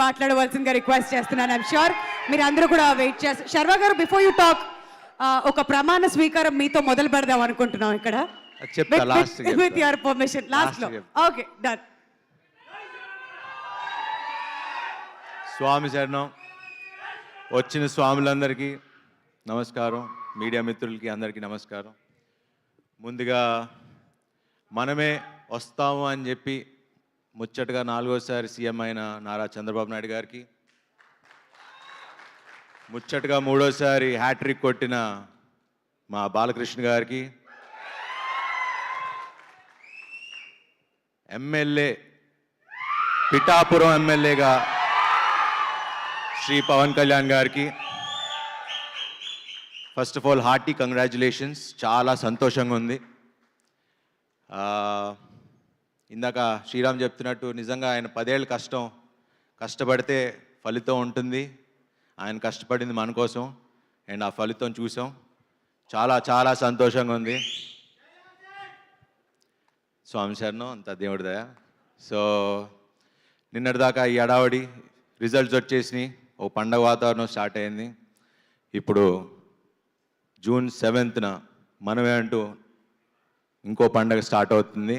మాట్లాడవలసిందిగా రిక్వెస్ట్ చేస్తున్నాను. I'm sure మీరు అందరూ కూడా వెయిట్ చేస్తారు. శర్వా గారు, బిఫోర్ యూ టాక్, ఒక ప్రమాణ స్వీకారం మీతో మొదలు పెడదాం అనుకుంటున్నాం ఇక్కడ. విత్ యువర్ పర్మిషన్, లాస్ట్ లో. Okay, done. స్వామి శరణం. వచ్చిన స్వాములందరికీ నమస్కారం, మీడియా మిత్రులకి అందరికీ నమస్కారం. ముందుగా మనమే వస్తాము అని చెప్పి ముచ్చటగా 4వసారి సీఎం అయిన నారా చంద్రబాబు నాయుడు గారికి, ముచ్చటగా 3వసారి హ్యాట్రిక్ కొట్టిన మా బాలకృష్ణ గారికి, ఎమ్మెల్యే పిఠాపురం ఎమ్మెల్యేగా శ్రీ పవన్ కళ్యాణ్ గారికి first of all hearty congratulations. చాలా సంతోషంగా ఉంది. ఇందాక శ్రీరామ్ చెప్తున్నట్టు నిజంగా ఆయన 10 ఏళ్ళు కష్టపడితే ఫలితం ఉంటుంది. ఆయన కష్టపడింది మన కోసం, అండ్ ఆ ఫలితం చూసాం. చాలా చాలా సంతోషంగా ఉంది. స్వామి శరణం, అంత దేవుడి దయ. సో నిన్నటిదాకా ఈ అడావడి రిజల్ట్స్ వచ్చేసినాయి, ఓ పండగ వాతావరణం స్టార్ట్ అయింది. ఇప్పుడు జూన్ 7th మనమే అంటూ ఇంకో పండగ స్టార్ట్ అవుతుంది.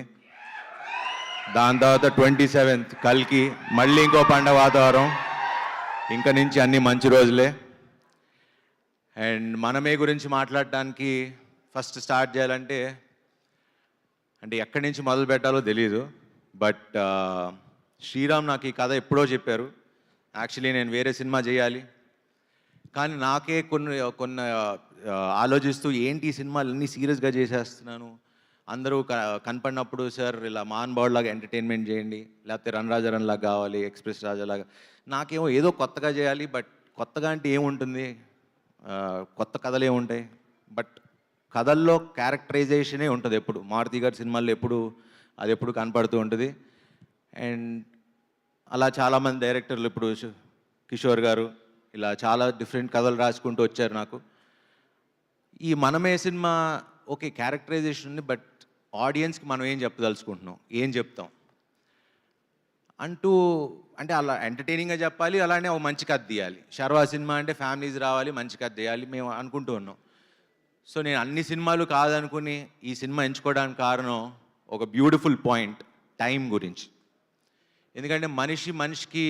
దాని తర్వాత 27th కల్కి మళ్ళీ ఇంకో పండగ వాతావరణం. ఇంక నుంచి అన్ని మంచి రోజులే. అండ్ మనమే గురించి మాట్లాడటానికి ఫస్ట్ స్టార్ట్ చేయాలంటే ఎక్కడి నుంచి మొదలు పెట్టాలో తెలియదు. బట్ శ్రీరామ్ నాకు ఈ కథ ఎప్పుడో చెప్పారు. యాక్చువల్లీ నేను వేరే సినిమా చేయాలి, కానీ నాకే కొన్ని ఆలోచిస్తూ ఏంటి ఈ సినిమాలు అన్నీ సీరియస్గా చేసేస్తున్నాను, అందరూ కనపడినప్పుడు సార్ ఇలా మాన్బాడ్లాగా ఎంటర్టైన్మెంట్ చేయండి, లేకపోతే రన్ రాజారన్ లాగా కావాలి, ఎక్స్ప్రెస్ రాజాలాగా. నాకేమో ఏదో కొత్తగా చేయాలి. బట్ కొత్తగా అంటే ఏముంటుంది, కొత్త కథలు ఏముంటాయి. బట్ కథల్లో క్యారెక్టరైజేషనే ఉంటుంది ఎప్పుడు. మారుతి గారి సినిమాల్లో అది ఎప్పుడు కనపడుతూ ఉంటుంది. అండ్ అలా చాలామంది డైరెక్టర్లు, ఇప్పుడు కిషోర్ గారు, ఇలా చాలా డిఫరెంట్ కథలు రాసుకుంటూ వచ్చారు. నాకు ఈ మనమే సినిమా ఓకే క్యారెక్టరైజేషన్ ఉంది, బట్ ఆడియన్స్కి మనం ఏం చెప్పదలుచుకుంటున్నాం, ఏం చెప్తాం అంటే అలా ఎంటర్టైనింగ్గా చెప్పాలి, అలానే ఒక మంచి కథ తీయాలి. శర్వా సినిమా అంటే ఫ్యామిలీస్ రావాలి, మంచి కథ తీయాలి మేము అనుకుంటూ ఉన్నాం. సో నేను అన్ని సినిమాలు కాదనుకుని ఈ సినిమా ఎంచుకోవడానికి కారణం ఒక బ్యూటిఫుల్ పాయింట్, టైం గురించి. ఎందుకంటే మనిషికి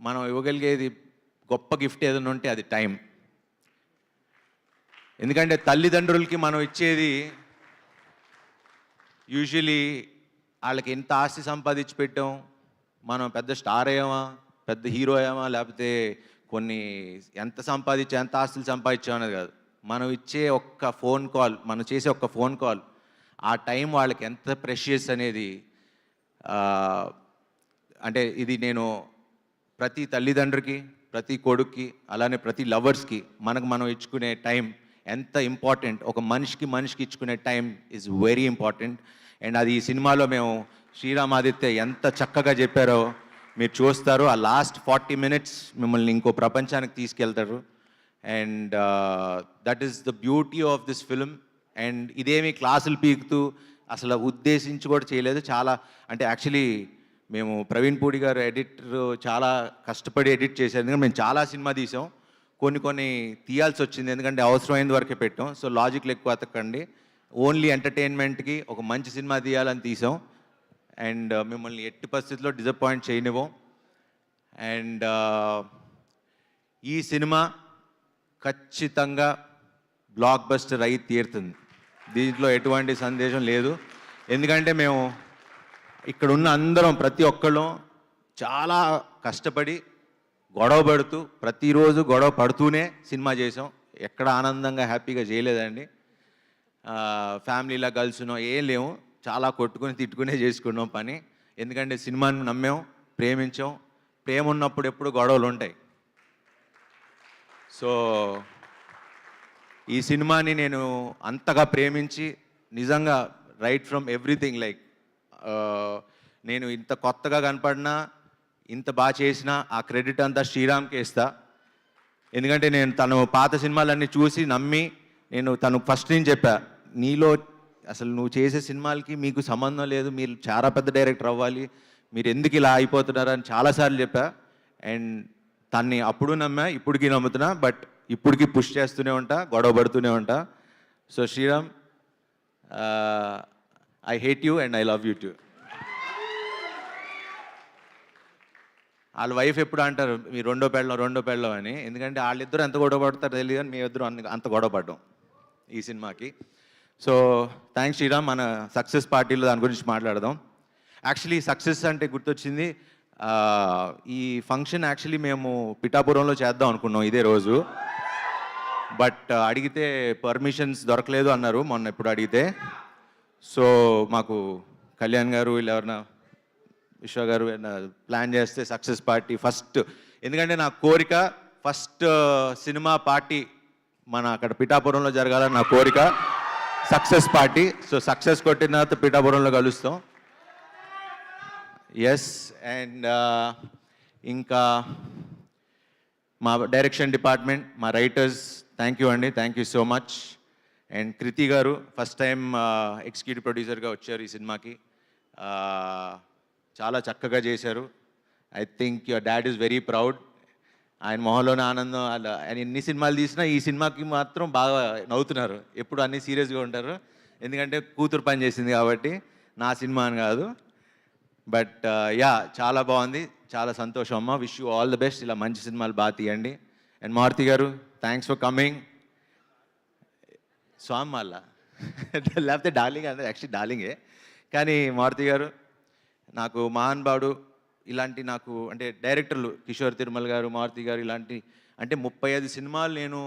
మనం ఇవ్వగలిగేది గొప్ప గిఫ్ట్ ఏదైనా ఉంటే అది టైం. ఎందుకంటే తల్లిదండ్రులకి మనం ఇచ్చేది యూజువలీ వాళ్ళకి ఎంత ఆస్తి సంపాదించి పెట్టాం, మనం పెద్ద స్టార్ అయ్యామా, పెద్ద హీరో అయ్యామా, లేకపోతే ఎంత ఆస్తులు సంపాదించాం అనేది కాదు. మనం ఇచ్చే ఒక్క ఫోన్ కాల్, మనం చేసే ఒక్క ఫోన్ కాల్, ఆ టైం వాళ్ళకి ఎంత ప్రెషియస్ అనేది. అంటే ఇది నేను ప్రతి తల్లిదండ్రికి, ప్రతి కొడుక్కి, అలానే ప్రతి లవర్స్కి మనం ఇచ్చుకునే టైం ఎంత ఇంపార్టెంట్. ఒక మనిషికి ఇచ్చుకునే time is very important. And అది ఈ సినిమాలో మేము శ్రీరామ్ ఆదిత్య ఎంత చక్కగా చెప్పారో మీరు చూస్తారు. ఆ లాస్ట్ 40 minutes మిమ్మల్ని ఇంకో ప్రపంచానికి తీసుకెళ్తారు. And that is the beauty of this film. And ఇదేమి క్లాసులు పీకుతూ అసలు ఉద్దేశించి కూడా చేయలేదు. చాలా అంటే యాక్చువల్లీ మేము ప్రవీణ్ పూడి గారు ఎడిటర్ చాలా కష్టపడి ఎడిట్ చేశారు. ఎందుకంటే మేము చాలా సినిమా తీసాం, కొన్ని తీయాల్సి వచ్చింది, ఎందుకంటే అవసరమైనంత వరకే పెట్టాం. సో లాజిక్లు ఎక్కువ అతకండి, ఓన్లీ ఎంటర్టైన్మెంట్కి ఒక మంచి సినిమా తీయాలని తీసాం. అండ్ మిమ్మల్ని ఎట్టి పరిస్థితుల్లో డిసప్పాయింట్ చేయనివ్వం. అండ్ ఈ సినిమా ఖచ్చితంగా బ్లాక్ బస్టర్ అయి తీరుతుంది, దీంట్లో ఎటువంటి సందేశం లేదు. ఎందుకంటే మేము ఇక్కడ ఉన్న అందరం ప్రతి ఒక్కళ్ళం చాలా కష్టపడి గొడవ పడుతూ, ప్రతిరోజు గొడవ పడుతూనే సినిమా చేసాం. ఎక్కడ ఆనందంగా హ్యాపీగా చేయలేదండి. ఫ్యామిలీలా కలుసున్నాం ఏం లేవు, చాలా కొట్టుకుని తిట్టుకునే చేసుకున్నాం పని. ఎందుకంటే సినిమాని నమ్మాం, ప్రేమించాం. ప్రేమ ఉన్నప్పుడు ఎప్పుడు గొడవలు ఉంటాయి. సో ఈ సినిమాని నేను అంతగా ప్రేమించి నిజంగా రైట్ ఫ్రమ్ ఎవ్రీథింగ్, లైక్ నేను ఇంత కొత్తగా కనపడినా, ఇంత బాగా చేసినా ఆ క్రెడిట్ అంతా శ్రీరామ్కే ఇస్తా. ఎందుకంటే నేను తను పాత సినిమాలన్నీ చూసి నమ్మి తను ఫస్ట్ నుంచి చెప్పా, నీలో అసలు నువ్వు చేసే సినిమాలకి మీకు సంబంధం లేదు, మీరు చాలా పెద్ద డైరెక్టర్ అవ్వాలి, మీరు ఎందుకు ఇలా అయిపోతున్నారని చాలాసార్లు చెప్పా. అండ్ తన్ని అప్పుడు నమ్మా, ఇప్పటికీ నమ్ముతున్నా, బట్ ఇప్పటికీ పుష్ చేస్తూనే ఉంటా, గొడవ పడుతూనే ఉంటా. So Sriram, I hate you and I love you too. వాళ్ళ వైఫ్ ఎప్పుడు అంటారు మీ రెండో పెళ్ళం అని, ఎందుకంటే వాళ్ళిద్దరూ ఎంత గొడవ పడతారో తెలియదు కానీ మీ ఇద్దరు అంత గొడవ పడ్డాం ఈ సినిమాకి. So thanks Sriram. మన సక్సెస్ పార్టీలో దాని గురించి మాట్లాడదాం. యాక్చువల్లీ సక్సెస్ అంటే గుర్తొచ్చింది, ఈ ఫంక్షన్ యాక్చువల్లీ మేము పిఠాపురంలో చేద్దాం అనుకున్నాం ఇదే రోజు, బట్ అడిగితే పర్మిషన్స్ దొరకలేదు అన్నారు మొన్న ఎప్పుడు అడిగితే. సో మాకు కళ్యాణ్ గారు వీళ్ళు ఎవరన్నా విశ్వ గారు ప్లాన్ చేస్తే సక్సెస్ పార్టీ ఫస్ట్, ఎందుకంటే నా కోరిక ఫస్ట్ సినిమా పార్టీ మన అక్కడ పిఠాపురంలో జరగాలని నా కోరిక, సక్సెస్ పార్టీ. సో సక్సెస్ కొట్టిన తర్వాత పిఠాపురంలో కలుస్తాం. ఎస్. అండ్ ఇంకా మా డైరెక్షన్ డిపార్ట్మెంట్, మా రైటర్స్, థ్యాంక్ యూ అండి, thank you so much. And Kriti garu first time executive ప్రొడ్యూసర్గా వచ్చారు ఈ సినిమాకి, చాలా చక్కగా చేశారు. I think your dad is very proud. ఆయన మొహంలోనే ఆనందం. ఆయన ఎన్ని సినిమాలు తీసినా ఈ సినిమాకి మాత్రం బాగా నవ్వుతున్నారు, ఎప్పుడు అన్నీ సీరియస్గా ఉంటారు, ఎందుకంటే కూతురు పని చేసింది కాబట్టి, నా సినిమా అని కాదు. బట్ యా, చాలా బాగుంది, చాలా సంతోషం అమ్మ. Wish you all the best, ఇలా మంచి సినిమాలు బాగా తీయండి. అండ్ మారుతి గారు, థ్యాంక్స్ ఫర్ కమింగ్. స్వామి మళ్ళా లేకపోతే డార్లింగ్ అంటే యాక్చువల్లీ డార్లింగే, కానీ మారుతి గారు నాకు మహానుభావుడు. ఇలాంటి నాకు అంటే డైరెక్టర్లు కిషోర్ తిరుమల గారు, మారుతి గారు, ఇలాంటి అంటే 35 సినిమాలు నేను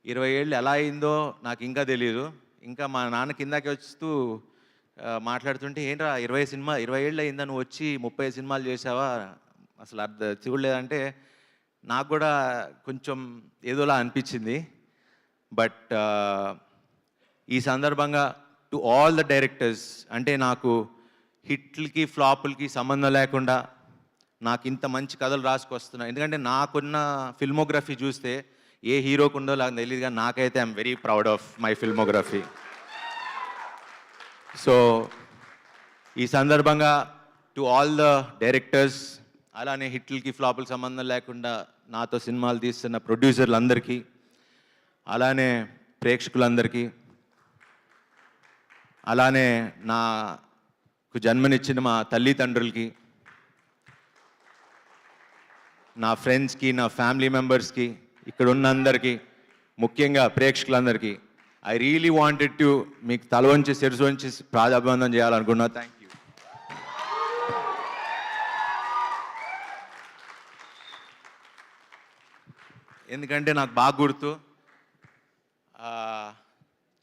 20 ఏళ్ళు ఎలా అయిందో నాకు ఇంకా తెలియదు. ఇంకా మా నాన్న కిందకి వస్తూ మాట్లాడుతుంటే, ఏంట్రా 20 ఏళ్ళు అయిందా నువ్వు వచ్చి 30 సినిమాలు చేసావా, అసలు చూడలేదంటే నాకు కూడా కొంచెం ఏదోలా అనిపించింది. బట్ ఈ సందర్భంగా టు ఆల్ ద డైరెక్టర్స్, అంటే నాకు హిట్లకి ఫ్లాపులకి సంబంధం లేకుండా నాకు ఇంత మంచి కథలు రాసుకొస్తున్నా, ఎందుకంటే నాకున్న ఫిల్మోగ్రఫీ చూస్తే ఏ హీరోకు ఉందో నాకు తెలియదు, కానీ నాకైతే I'm very proud of my filmography. So ఈ సందర్భంగా టు ఆల్ ద డైరెక్టర్స్, అలానే హిట్లకి ఫ్లాపులకి సంబంధం లేకుండా నాతో సినిమాలు తీస్తున్న ప్రొడ్యూసర్లందరికీ, అలానే ప్రేక్షకులందరికీ, అలానే నాకు జన్మనిచ్చిన మా తల్లిదండ్రులకి, నా ఫ్రెండ్స్కి, నా ఫ్యామిలీ మెంబర్స్కి, ఇక్కడ ఉన్న అందరికీ, ముఖ్యంగా ప్రేక్షకులందరికీ ఐ రియలీ వాంటెడ్ టు మీకు తల వంచి శిరసు వంచి ప్రాధాబంధం చేయాలనుకున్నా. Thank you. ఎందుకంటే నాకు బాగా గుర్తు,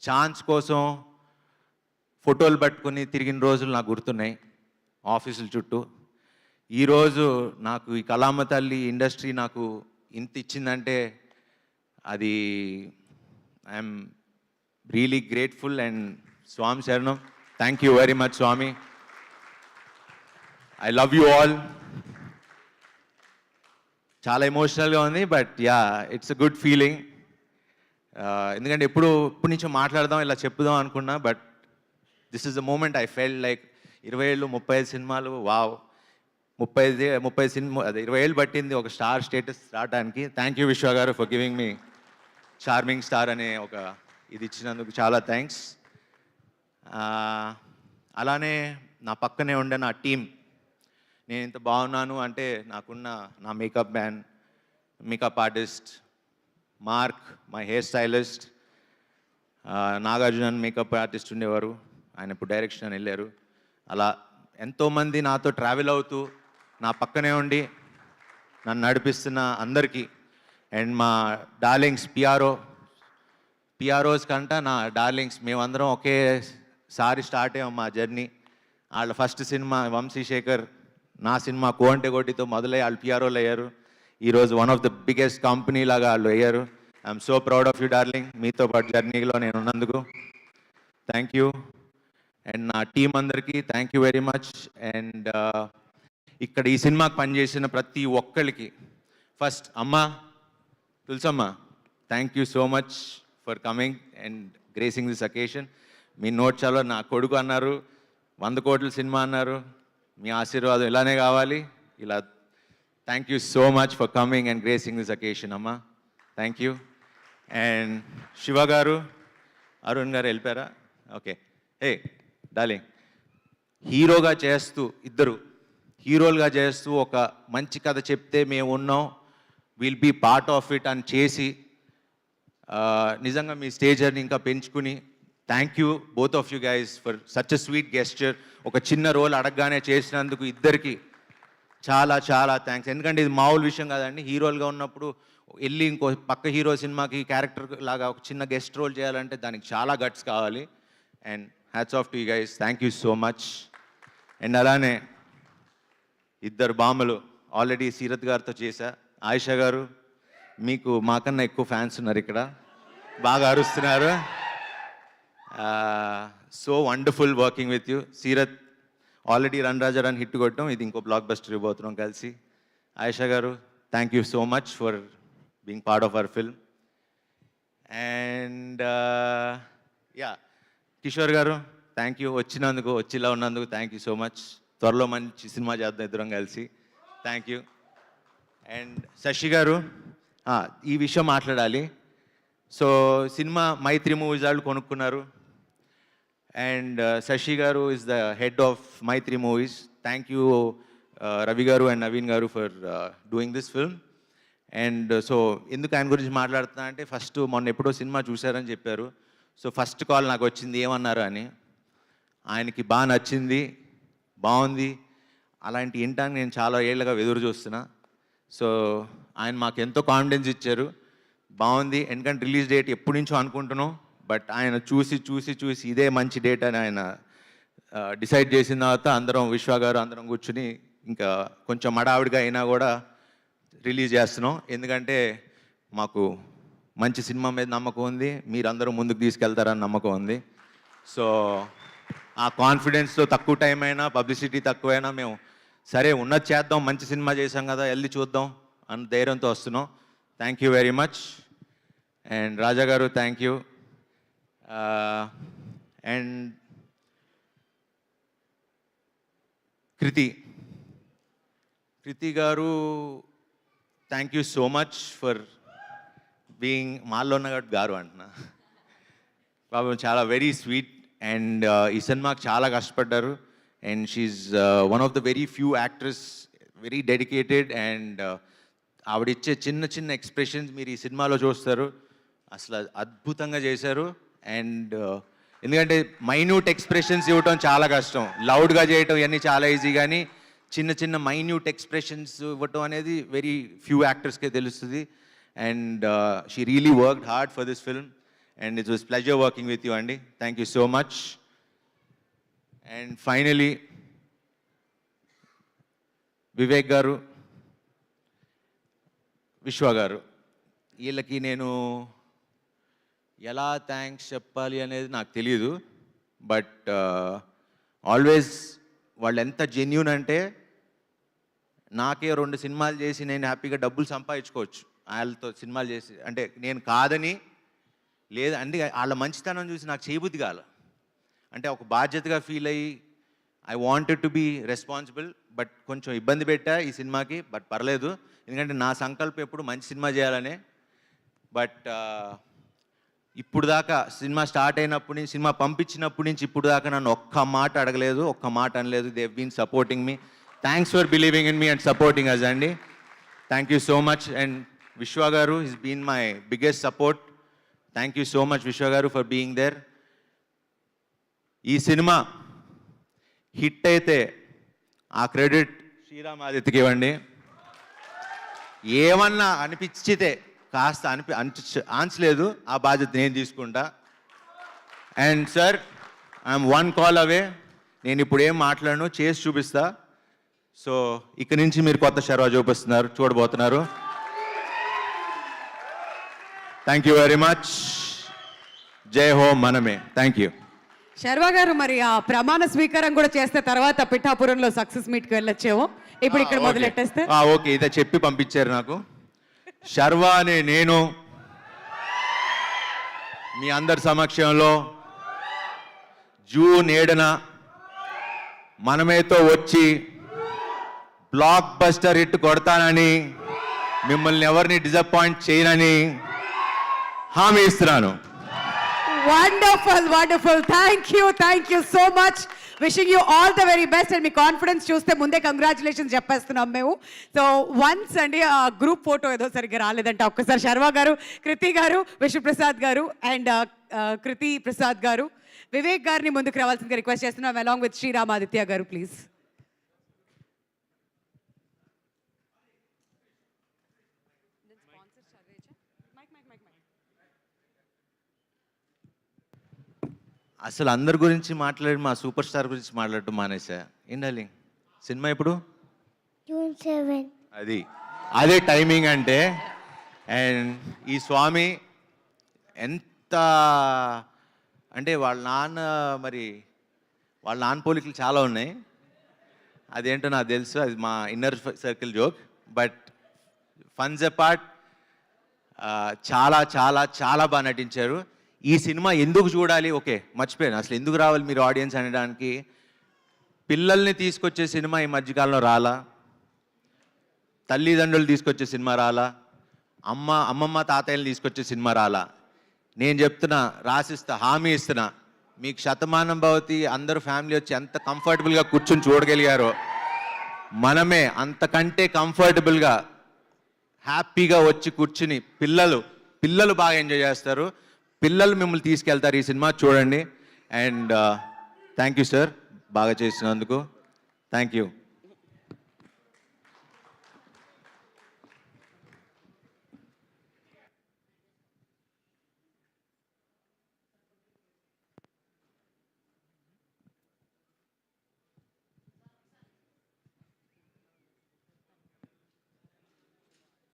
ఛాన్స్ కోసం ఫోటోలు పట్టుకొని తిరిగిన రోజులు నాకు గుర్తున్నాయి ఆఫీసుల చుట్టూ. ఈరోజు నాకు ఈ కళామ తల్లి ఇండస్ట్రీ నాకు ఇంత ఇచ్చిందంటే అది ఐఎమ్ రియలీ గ్రేట్ఫుల్. అండ్ స్వామి శరణం, థ్యాంక్ యూ వెరీ మచ్ స్వామి. I love you all. చాలా ఎమోషనల్గా ఉంది, but yeah, it's a good feeling. ఎందుకంటే ఎప్పటి నుంచో మాట్లాడదాం, ఇలా చెప్పుదాం అనుకున్నా, but this is the moment I felt like 20 ఏళ్ళు 35 సినిమాలు, వావ్, 30 సినిమా, అదే 20 ఏళ్ళు పట్టింది ఒక స్టార్ స్టేటస్ రావడానికి. థ్యాంక్ యూ విశ్వ garu for giving me charming star అనే ఒక ఇది ఇచ్చినందుకు చాలా థ్యాంక్స్. అలానే నా పక్కనే ఉండే నా టీం, నేను ఇంత బాగున్నాను అంటే నాకున్న నా makeup man, makeup artist mark, my hair stylist Nagarjuna makeup artist ఉండేవారు, ఆయన ఇప్పుడు డైరెక్షన్ అని వెళ్ళారు. అలా ఎంతోమంది నాతో ట్రావెల్ అవుతూ నా పక్కనే ఉండి నన్ను నడిపిస్తున్న అందరికీ, అండ్ మా డార్లింగ్స్ పిఆర్ఓస్ కంట నా డార్లింగ్స్, మేమందరం ఒకేసారి స్టార్ట్ అయ్యాం మా జర్నీ. వాళ్ళ ఫస్ట్ సినిమా వంశీశేఖర్, నా సినిమా కోంటే కోటితో మొదలై వాళ్ళు పిఆర్ఓలు అయ్యారు. ఈరోజు one of the biggest company లాగా వాళ్ళు అయ్యారు. I'm so proud of you darling, మీతో పాటు జర్నీలో నేను ఉన్నందుకు థ్యాంక్ యూ. అండ్ నా టీం అందరికీ thank you very much. And ఇక్కడ ఈ సినిమాకి పనిచేసిన ప్రతి ఒక్కరికి, ఫస్ట్ అమ్మ Tulasamma, thank you so much for coming and gracing this occasion. Me note చాలా, నా కొడుకు అన్నారు, 100 కోట్ల సినిమా అన్నారు, మీ ఆశీర్వాదం ఇలానే కావాలి, ఇలా thank you so much for coming and gracing this occasion అమ్మా. Thank you. And Shiva garu, Arun గారు వెళ్ళిపోయారా? ఓకే. హే డార్లింగ్, హీరోగా చేస్తూ ఇద్దరు హీరోలుగా చేస్తూ ఒక మంచి కథ చెప్తే మేము ఉన్నాం, will be part of it అని చేసి నిజంగా మీ స్టేజర్ని ఇంకా పెంచుకుని thank you both of you guys for such a sweet gesture. ఒక చిన్న రోల్ అడగగానే చేసినందుకు ఇద్దరికి చాలా చాలా థ్యాంక్స్. ఎందుకంటే ఇది మామూలు విషయం కాదండి. హీరోలుగా ఉన్నప్పుడు వెళ్ళి ఇంకో పక్క హీరో సినిమాకి క్యారెక్టర్ లాగా ఒక చిన్న గెస్ట్ రోల్ చేయాలంటే దానికి చాలా గట్స్ కావాలి. And hats off to you guys, thank you so much. And అలానే ఇద్దరు బామ్మలు ఆల్రెడీ సీరత్ గారితో చేశా. ఆయిషా గారు, మీకు మాకన్నా ఎక్కువ ఫ్యాన్స్ ఉన్నారు ఇక్కడ, బాగా అరుస్తున్నారు. So wonderful working with you. Seerat already run Raja run hit కొట్టడం, ఇది ఇంకో బ్లాక్ బస్టర్ ఇవ్వబోతున్నాం కలిసి. ఆయిషా గారు, thank you so much for being part of our film. And yeah, Kishore గారు, థ్యాంక్ యూ వచ్చినందుకు, వచ్చిలా ఉన్నందుకు థ్యాంక్ యూ సో మచ్. త్వరలో మంచి సినిమా చేద్దాం ఇద్దరం కలిసి. Thank you. అండ్ శశి గారు, ఈ విషయం మాట్లాడాలి. సో సినిమా మైత్రి మూవీస్ వాళ్ళు కొనుక్కున్నారు. అండ్ శశి గారు is the head of Mythri Movies. Thank you Ravi గారు అండ్ నవీన్ గారు for doing this film. And so ఎందుకు ఆయన గురించి మాట్లాడుతున్నా అంటే, ఫస్ట్ మొన్న ఎప్పుడో సినిమా చూశారని చెప్పారు. సో ఫస్ట్ కాల్ నాకు వచ్చింది ఏమన్నారు అని. ఆయనకి బాగా నచ్చింది, బాగుంది, అలాంటి వినటానికి నేను చాలా ఏళ్ళగా ఎదురు చూస్తున్నా. సో ఆయన మాకు ఎంతో కాన్ఫిడెన్స్ ఇచ్చారు, బాగుంది. ఎందుకంటే రిలీజ్ డేట్ ఎప్పటి నుంచో అనుకుంటున్నాం, బట్ ఆయన చూసి చూసి చూసి ఇదే మంచి డేట్ అని ఆయన డిసైడ్ చేసిన తర్వాత అందరం విశ్వ గారు అందరం కూర్చుని ఇంకా కొంచెం మడావిడిగా అయినా కూడా రిలీజ్ చేస్తున్నాం. ఎందుకంటే మాకు మంచి సినిమా మీద నమ్మకం ఉంది, మీరందరూ ముందుకు తీసుకెళ్తారని నమ్మకం ఉంది. సో ఆ కాన్ఫిడెన్స్తో తక్కువ టైం అయినా పబ్లిసిటీ తక్కువైనా మేము సరే ఉన్నది చేద్దాం, మంచి సినిమా చేసాం కదా వెళ్ళి చూద్దాం అన్న ధైర్యంతో వస్తున్నాం. Thank you very much. And Raja garu, thank you. And Kriti garu, thank you so much for being మాల్లో ఉన్న గారు అంటున్నా. పాపం చాలా వెరీ స్వీట్. అండ్ ఈ సినిమాకి చాలా కష్టపడ్డారు. And she's one of the very few actress, very dedicated. And ఆవిడిచ్చే చిన్న చిన్న ఎక్స్ప్రెషన్స్ మీరు ఈ సినిమాలో చూస్తారు, అసలు అద్భుతంగా చేశారు. అండ్ ఎందుకంటే మైన్యూట్ ఎక్స్ప్రెషన్స్ ఇవ్వటం చాలా కష్టం, లౌడ్గా చేయటం ఇవన్నీ చాలా ఈజీ, కానీ చిన్న చిన్న మైన్యూట్ ఎక్స్ప్రెషన్స్ ఇవ్వటం అనేది వెరీ ఫ్యూ యాక్టర్స్కే తెలుస్తుంది. And she really worked hard for this film. And it was pleasure working with you, Andy. Thank you so much. And finally, Vivek garu, Vishwa garu, వీళ్ళకి నేను ఎలా thanks చెప్పాలి అనేది నాకు తెలియదు. బట్ ఆల్వేస్ వాళ్ళు ఎంత జెన్యూన్ అంటే, నాకే 2 సినిమాలు చేసి నేను హ్యాపీగా డబ్బులు సంపాదించుకోవచ్చు వాళ్ళతో సినిమాలు చేసి, అంటే నేను కాదని లేదు, అంటే వాళ్ళ మంచితనం చూసి నాకు చేయబుద్ధి కాల. అంటే ఒక బాధ్యతగా ఫీల్ అయ్యి I wanted to be responsible. But కొంచెం ఇబ్బంది పెట్టా ఈ సినిమాకి, బట్ పర్లేదు, ఎందుకంటే నా సంకల్పం ఎప్పుడు మంచి సినిమా చేయాలనే. బట్ ఇప్పుడు దాకా సినిమా స్టార్ట్ అయినప్పటి నుంచి, సినిమా పంపించినప్పటి నుంచి ఇప్పుడు దాకా నన్ను ఒక్క మాట అడగలేదు, ఒక్క మాట అనలేదు. They have been supporting me. Thanks for believing in me and supporting us అండి. Thank you so much. And Vishwa garu is been my biggest support. Thank you so much Vishwa garu for being there. ఈ సినిమా హిట్ అయితే ఆ credit Sriram ఆదిత్యకి ఇవ్వండి. ఏమన్నా అనిపించితే కాస్త ఆన్సలేదు, ఆ బాధ్యత నేను తీసుకుంటా. అండ్ సార్, ఐఎమ్ 1 కాల్ అవే. నేను ఇప్పుడు ఏం మాట్లాడను, చేసి చూపిస్తా. సో ఇక్కడి నుంచి మీరు కొత్త శర్వా చూడబోతున్నారు. Thank you very much. జై హో మనమే. Thank you. శర్వా గారు, మరి ఆ ప్రమాణ స్వీకారం కూడా చేస్తే తర్వాత పిఠాపురంలో సక్సెస్ మీట్కి వెళ్ళొచ్చేమో, ఇప్పుడు ఇక్కడ మొదలెట్టేస్తే. ఓకే, ఇదే చెప్పి పంపించారు నాకు. శర్వా అనే నేను మీ అందరి సమక్షంలో జూన్ 7న మనమేతో వచ్చి బ్లాక్ బస్టర్ హిట్ కొడతానని, మిమ్మల్ని ఎవరిని డిసప్పాయింట్ చేయనని హామీ ఇస్తున్నాను. Wonderful wonderful, thank you so much. Wishing you all the very best. And me confidence చూస్తే ముందే కంగ్రాచులేషన్స్ చెప్పేస్తున్నాం మేము. సో వన్స్ అండి ఆ గ్రూప్ ఫోటో ఏదో సరిగ్గా రాలేదంటే ఒక్కసారి శర్వా గారు, కృతి గారు, విష్ణుప్రసాద్ గారు అండ్ కృతి ప్రసాద్ గారు, వివేక్ గారిని ముందుకు రావాల్సిందిగా రిక్వెస్ట్ చేస్తున్నాం, అలాంగ్ విత్ శ్రీరామాదిత్య గారు ప్లీజ్. అసలు అందరి గురించి మాట్లాడి మా సూపర్ స్టార్ గురించి మాట్లాడటం మానేసా. ఏం డార్లింగ్, సినిమా ఇప్పుడు June 7. అదే టైమింగ్ అంటే. అండ్ ఈ స్వామి ఎంత అంటే వాళ్ళ నాన్న పోలికలు చాలా ఉన్నాయి. అదేంటో నాకు తెలుసు, అది మా inner circle joke. But funs apart, చాలా చాలా చాలా బాగా నటించారు. ఈ సినిమా ఎందుకు చూడాలి, ఓకే మర్చిపోయాను అసలు ఎందుకు రావాలి మీరు ఆడియన్స్ అనడానికి. పిల్లల్ని తీసుకొచ్చే సినిమా ఈ మధ్యకాలంలో రాలా, తల్లిదండ్రులు తీసుకొచ్చే సినిమా రాలా, అమ్మమ్మ తాతయ్యలు తీసుకొచ్చే సినిమా రాలా. నేను చెప్తున్నా, రాసిస్తా, హామీ ఇస్తున్నా, మీకు శతమానం భవతి అందరూ ఫ్యామిలీ వచ్చి ఎంత కంఫర్టబుల్గా కూర్చొని చూడగలిగారో, మనమే అంతకంటే కంఫర్టబుల్గా హ్యాపీగా వచ్చి కూర్చుని పిల్లలు బాగా ఎంజాయ్ చేస్తారు. పిల్లలు మిమ్మల్ని తీసుకెళ్తారు. ఈ సినిమా చూడండి. అండ్ థ్యాంక్ యూ సార్, బాగా చేసినందుకు. Thank you.